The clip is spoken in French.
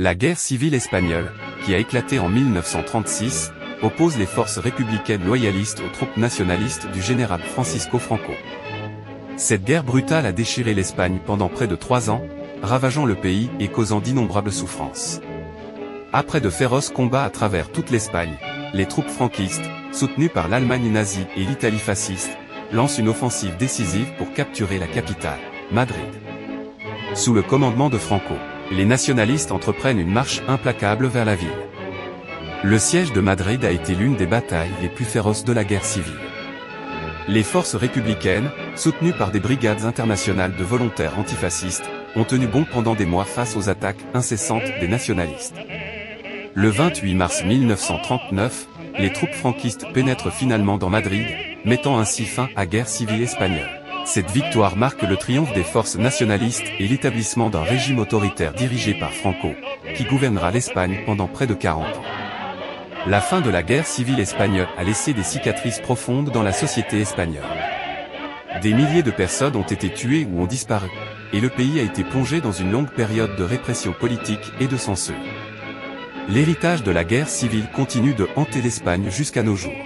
La guerre civile espagnole, qui a éclaté en 1936, oppose les forces républicaines loyalistes aux troupes nationalistes du général Francisco Franco. Cette guerre brutale a déchiré l'Espagne pendant près de 3 ans, ravageant le pays et causant d'innombrables souffrances. Après de féroces combats à travers toute l'Espagne, les troupes franquistes, soutenues par l'Allemagne nazie et l'Italie fasciste, lancent une offensive décisive pour capturer la capitale, Madrid. Sous le commandement de Franco, les nationalistes entreprennent une marche implacable vers la ville. Le siège de Madrid a été l'une des batailles les plus féroces de la guerre civile. Les forces républicaines, soutenues par des brigades internationales de volontaires antifascistes, ont tenu bon pendant des mois face aux attaques incessantes des nationalistes. Le 28 mars 1939, les troupes franquistes pénètrent finalement dans Madrid, mettant ainsi fin à la guerre civile espagnole. Cette victoire marque le triomphe des forces nationalistes et l'établissement d'un régime autoritaire dirigé par Franco, qui gouvernera l'Espagne pendant près de 40 ans. La fin de la guerre civile espagnole a laissé des cicatrices profondes dans la société espagnole. Des milliers de personnes ont été tuées ou ont disparu, et le pays a été plongé dans une longue période de répression politique et de censure. L'héritage de la guerre civile continue de hanter l'Espagne jusqu'à nos jours.